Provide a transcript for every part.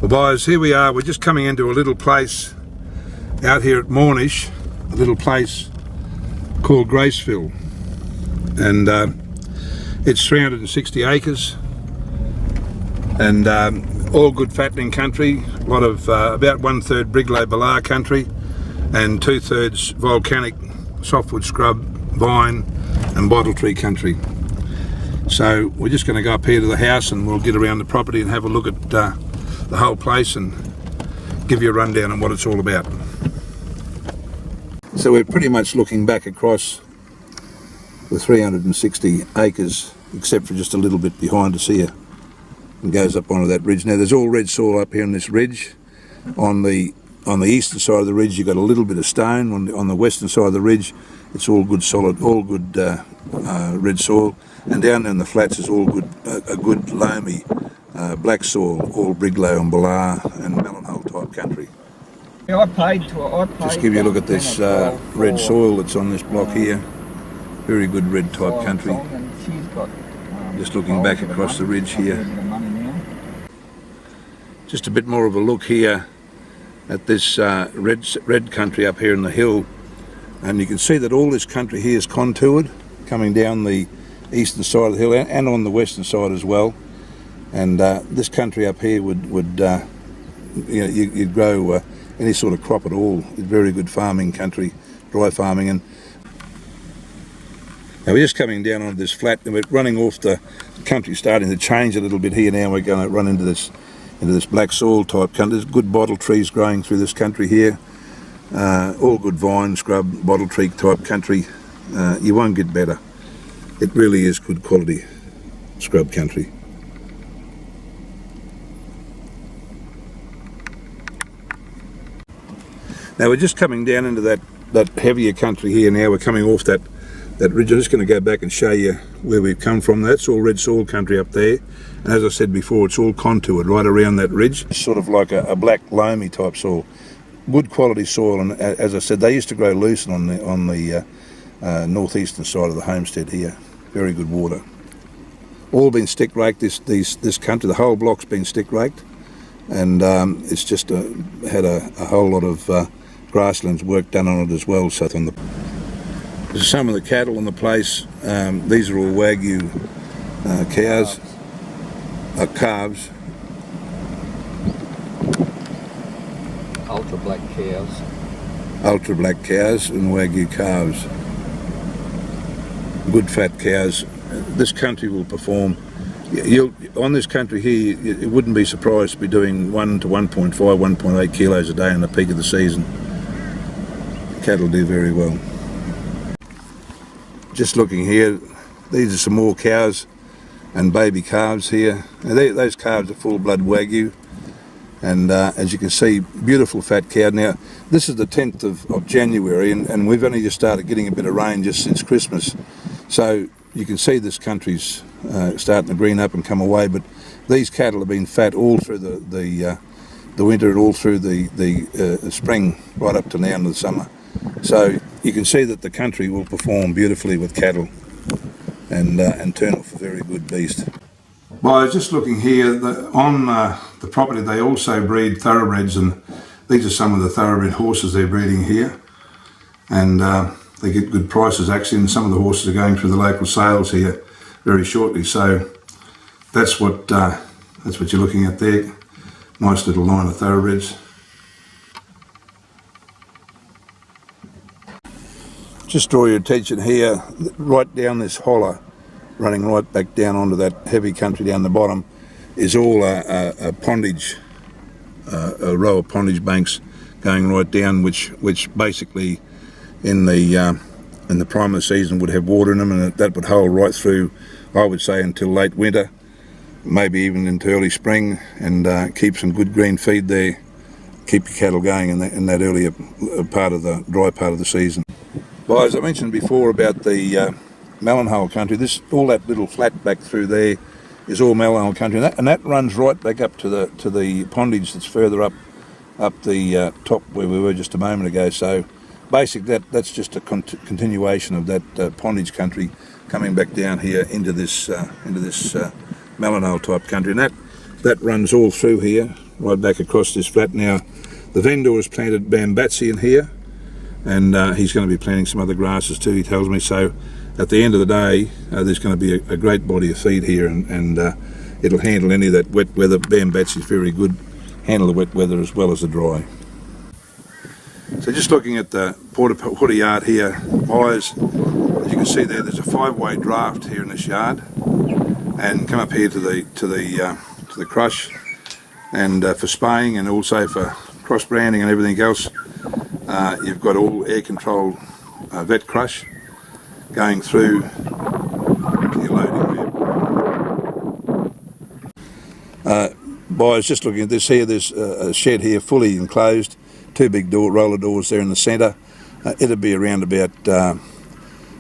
Well guys, here we are, we're just coming into a little place out here at Morinish, a little place called Graceville, and it's 360 acres and all good fattening country, a lot of about 1/3 Brigalow Belah country and 2/3 volcanic softwood scrub, vine and bottle tree country. So we're just going to go up here to the house and we'll get around the property and have a look at the whole place and give you a rundown on what it's all about. So we're pretty much looking back across the 360 acres, except for just a little bit behind us here, and goes up onto that ridge. Now there's all red soil up here on this ridge. On the eastern side of the ridge you've got a little bit of stone. On the western side of the ridge it's all good solid, all good red soil, and down in the flats is all good, a good loamy black soil, all Brigalow and Belah and Melon type country. Yeah, I paid just give you a look at this red soil that's on this block here. Very good red type country. Just looking back across the ridge here. Just a bit more of a look here at this red country up here in the hill, and you can see that all this country here is contoured coming down the eastern side of the hill and on the western side as well. And this country up here would you know, you'd grow any sort of crop at all. It's very good farming country, dry farming. And now we're just coming down onto this flat and we're running off the country, starting to change a little bit here now. We're going to run into this black soil type country. There's good bottle trees growing through this country here. All good vine, scrub, bottle tree type country. You won't get better. It really is good quality scrub country. Now we're just coming down into that heavier country here now. We're coming off that ridge. I'm just going to go back and show you where we've come from. That's all red soil country up there. And as I said before, it's all contoured right around that ridge. It's sort of like a black loamy type soil. Good quality soil, and as I said, they used to grow lucerne on the northeastern side of the homestead here. Very good water. All been stick raked, this country. The whole block's been stick raked, and it's just had a whole lot of grasslands work done on it as well. So on there's some of the cattle on the place. These are all Wagyu cows, calves. Ultra black cows. Ultra black cows and Wagyu calves. Good fat cows. This country will perform. On this country here, it wouldn't be surprised to be doing 1 to 1.5, 1.8 kilos a day in the peak of the season. Cattle do very well. Just looking here, these are some more cows and baby calves here. Now those calves are full-blood Wagyu, and as you can see, beautiful fat cow. Now this is the 10th of January, and we've only just started getting a bit of rain just since Christmas, so you can see this country's starting to green up and come away. But these cattle have been fat all through the winter and all through the spring, right up to now in the summer. So you can see that the country will perform beautifully with cattle and turn off a very good beast. Well, I was just looking here on the property. They also breed thoroughbreds, and these are some of the thoroughbred horses they're breeding here, and they get good prices actually, and some of the horses are going through the local sales here very shortly. So that's what you're looking at there. Nice little line of thoroughbreds. Just draw your attention here, right down this holler, running right back down onto that heavy country down the bottom, is all a pondage, a row of pondage banks going right down, which basically in the prime of the season would have water in them, and that would hold right through, I would say, until late winter, maybe even into early spring, and keep some good green feed there, keep your cattle going in that earlier part of the dry part of the season. Well, as I mentioned before about the Melon country, all that little flat back through there is all Melon country, and that runs right back up to the pondage that's further up the top where we were just a moment ago. So basically that's just a continuation of that pondage country coming back down here into this Melon type country, and that runs all through here right back across this flat. Now the vendor has planted Bambasti in here, and he's going to be planting some other grasses too, he tells me. So at the end of the day, there's going to be a great body of feed here, and it'll handle any of that wet weather. Bambasti is very good, handle the wet weather as well as the dry. So just looking at the porta yard here, buyers, as you can see there's a 5-way draft here in this yard, and come up here to the crush, and for spaying and also for cross branding and everything else. You've got all air controlled vet crush going through to your loading area. Buyers, just looking at this here, there's a shed here fully enclosed, 2 big roller doors there in the centre. It'll be around about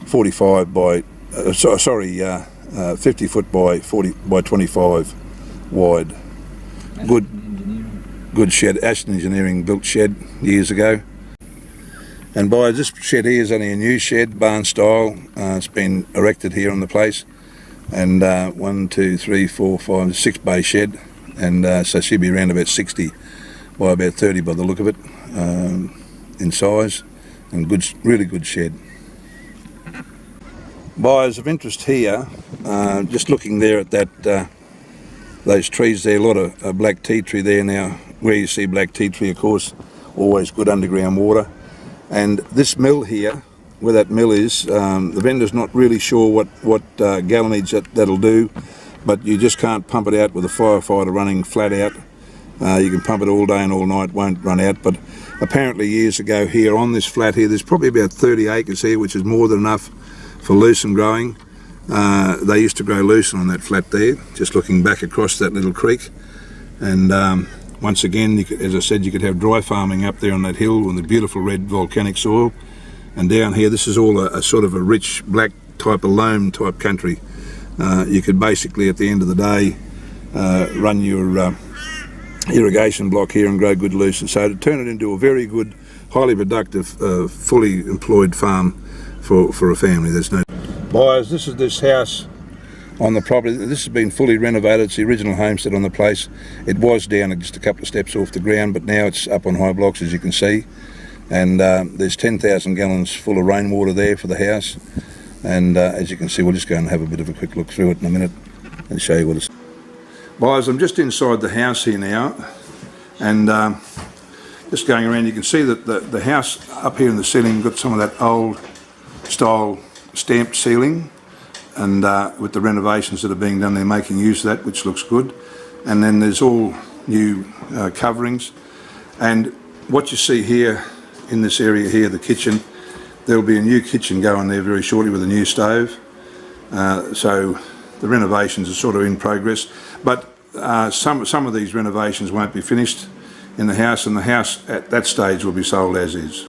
45 by 50 foot by 40 by 25 wide. Good shed. Ashton Engineering built shed years ago. And by this shed here is only a new shed, barn style. It's been erected here on the place, and 1, 2, 3, 4, 5, 6 bay shed, and so she'll be around about 60 by about 30 by the look of it, in size, and really good shed. Buyers of interest here, just looking there at that those trees there, a lot of black tea tree there. Now where you see black tea tree, of course, always good underground water. And this mill here, where that mill is, the vendor's not really sure what gallonage that'll do, but you just can't pump it out with a firefighter running flat out. You can pump it all day and all night, won't run out. But apparently years ago here on this flat here, there's probably about 30 acres here, which is more than enough for lucerne growing. They used to grow lucerne on that flat there, just looking back across that little creek. And once again, as I said, you could have dry farming up there on that hill on the beautiful red volcanic soil. And down here, this is all a sort of a rich black type of loam type country. You could basically, at the end of the day, run your irrigation block here and grow good lucerne. So to turn it into a very good, highly productive, fully employed farm for a family. There's no buyers. This is this house on the property. This has been fully renovated. It's the original homestead on the place. It was down just a couple of steps off the ground, but now it's up on high blocks, as you can see. And there's 10,000 gallons full of rainwater there for the house. And as you can see, we'll just go and have a bit of a quick look through it in a minute and show you what it's. Buyers, I'm just inside the house here now, and just going around, you can see that the house up here in the ceiling got some of that old style stamped ceiling, and with the renovations that are being done, they're making use of that, which looks good. And then there's all new coverings, and what you see here in this area here, the kitchen, there'll be a new kitchen going there very shortly with a new stove. So the renovations are sort of in progress, but some of these renovations won't be finished in the house, and the house at that stage will be sold as is.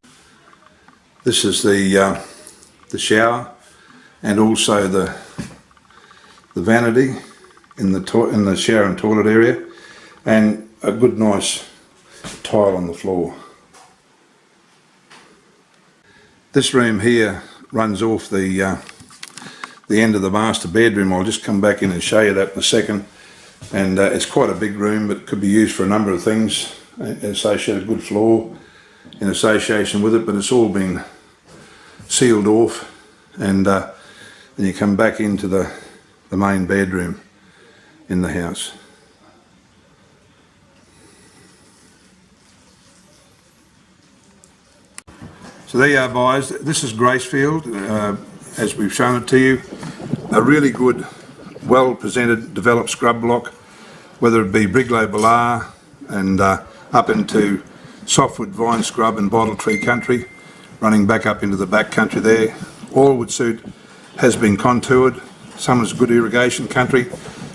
This is the shower, and also the vanity in the shower and toilet area, and a good nice tile on the floor. This room here runs off the end of the master bedroom. I'll just come back in and show you that in a second. And it's quite a big room, but it could be used for a number of things. Associated good floor in association with it, but it's all been sealed off. And then you come back into the main bedroom in the house. So there you are, buyers. This is Graceville, as we've shown it to you. A really good, well presented, developed scrub block, whether it be Brigalow, Belah, and up into softwood vine scrub and bottle tree country, running back up into the back country there. All would suit, has been contoured. Some is good irrigation country,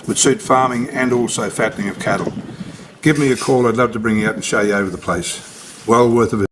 would suit farming and also fattening of cattle. Give me a call, I'd love to bring you out and show you over the place. Well worth a visit.